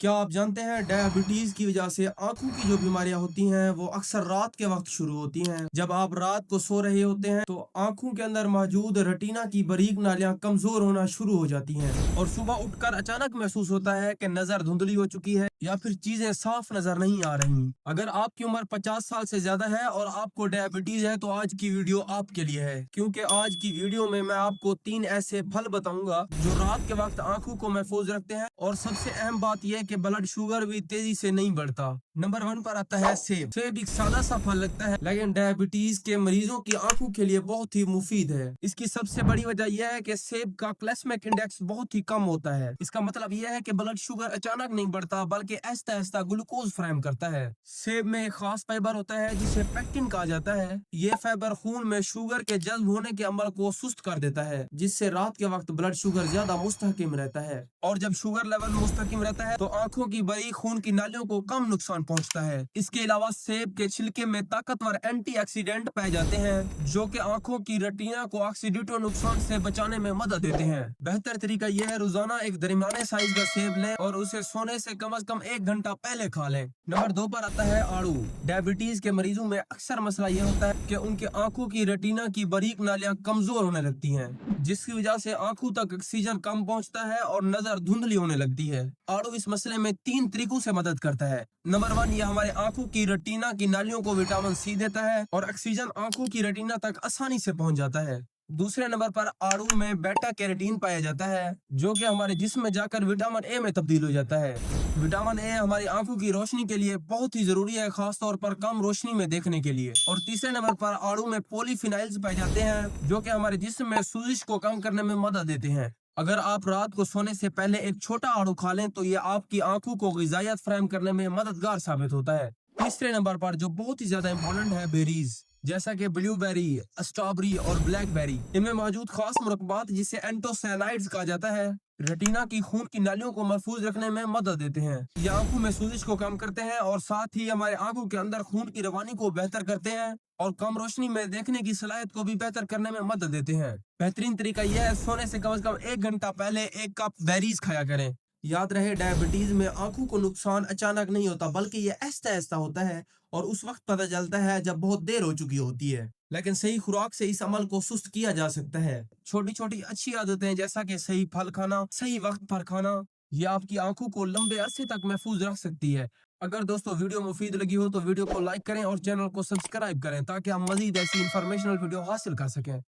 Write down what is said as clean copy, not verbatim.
क्या आप जानते हैं डायबिटीज की वजह से आंखों की जो बीमारियां होती हैं वो अक्सर रात के वक्त शुरू होती हैं। जब आप रात को सो रहे होते हैं तो आंखों के अंदर मौजूद रेटिना की बारीक नालियां कमजोर होना शुरू हो जाती हैं और सुबह उठकर अचानक महसूस होता है कि नजर धुंधली हो चुकी है या फिर चीजें साफ नजर नहीं आ रही। अगर आपकी उम्र 50 साल से ज्यादा है और आपको डायबिटीज है तो आज की वीडियो आपके लिए है, क्योंकि आज की वीडियो में मैं आपको 3 ऐसे फल बताऊंगा जो रात के वक्त आंखों को महफूज रखते हैं और सबसे अहम बात यह कि ब्लड शुगर भी तेजी से नहीं बढ़ता। नंबर 1 पर आता है सेब। सेब एक सादा सा फल लगता है लेकिन डायबिटीज के मरीजों की आंखों के लिए बहुत ही मुफीद है। इसकी सबसे बड़ी वजह यह है कि सेब का ग्लाइसेमिक इंडेक्स बहुत ही कम होता है। इसका मतलब यह है कि ब्लड शुगर अचानक नहीं बढ़ता बल्कि आहिस्ता आहिस्ता ग्लूकोज फ्राहम करता है। सेब में एक खास फाइबर होता है जिसे पेक्टिन कहा जाता है। ये फाइबर खून में शुगर के जज्ब होने के अमल को सुस्त कर देता है, जिससे रात के वक्त ब्लड शुगर ज्यादा मुस्तहकिम रहता है। और जब शुगर लेवल मुस्तहकिम रहता है तो आंखों की बड़ी खून की नालियों को कम नुकसान पहुंचता है। इसके अलावा सेब के छिलके में ताकतवर एंटीऑक्सीडेंट पाए जाते हैं जो कि आंखों की रेटिना को ऑक्सीडेटिव नुकसान से बचाने में मदद देते हैं। बेहतर तरीका यह है रोजाना एक दरमियाने साइज का सेब लें और उसे सोने से कम 1 घंटा पहले खा लें। नंबर 2 पर आता है आड़ू। डायबिटीज के मरीजों में अक्सर मसला यह होता है कि उनके आंखों की रेटिना की बारीक नालियां कमजोर होने लगती हैं, जिसकी वजह से आंखों तक ऑक्सीजन कम पहुंचता है और नजर धुंधली होने लगती है। आड़ू इस मसले में 3 तरीकों से मदद करता है। नंबर 1, यह हमारे आंखों की रेटिना की नालियों को विटामिन सी देता है और ऑक्सीजन आंखों की रेटिना तक आसानी से पहुंच जाता है। दूसरे नंबर पर आड़ू में बेटा कैरोटीन पाया जाता है जो कि हमारे जिस्म में जाकर विटामिन ए में तब्दील हो जाता है। विटामिन ए हमारी आंखों की रोशनी के लिए बहुत ही जरूरी है, खास तौर पर कम रोशनी में देखने के लिए। और तीसरे नंबर पर आड़ू में पॉलीफिनाइल्स पाए जाते हैं जो कि हमारे जिस्म में सूजिश को कम करने में मदद देते हैं। अगर आप रात को सोने से पहले एक छोटा आड़ू खा लें तो ये आपकी आंखों को ग़िज़ायत फराहम करने में मददगार साबित होता है। तीसरे नंबर पर जो बहुत ही ज्यादा इंपॉर्टेंट है, बेरीज जैसा कि ब्लूबेरी, स्ट्रॉबेरी और ब्लैकबेरी। इनमें मौजूद खास मुरक्बात जिसे एंटोसायनाइड्स कहा जाता है रेटिना की खून की नालियों को महफूज रखने में मदद देते हैं। ये आंखों में सूजिश को कम करते हैं और साथ ही हमारे आंखों के अंदर खून की रवानी को बेहतर करते हैं और कम रोशनी में देखने की सलाहियत को भी बेहतर करने में मदद देते हैं। बेहतरीन तरीका यह है सोने से कम 1 घंटा पहले 1 कप बेरीज खाया करें। याद रहे, डायबिटीज में आंखों को नुकसान अचानक नहीं होता बल्कि ये आहिस्ता आहिस्ता होता है और उस वक्त पता चलता है जब बहुत देर हो चुकी होती है। लेकिन सही खुराक से इस अमल को सुस्त किया जा सकता है। छोटी छोटी अच्छी आदतें जैसा कि सही फल खाना, सही वक्त पर खाना, ये आपकी आंखों को लंबे अरसे तक महफूज रख सकती है। अगर दोस्तों वीडियो मुफीद लगी हो तो वीडियो को लाइक करें और चैनल को सब्सक्राइब करें ताकि हम मजीद ऐसी इंफॉर्मेशनल वीडियो हासिल कर सकें।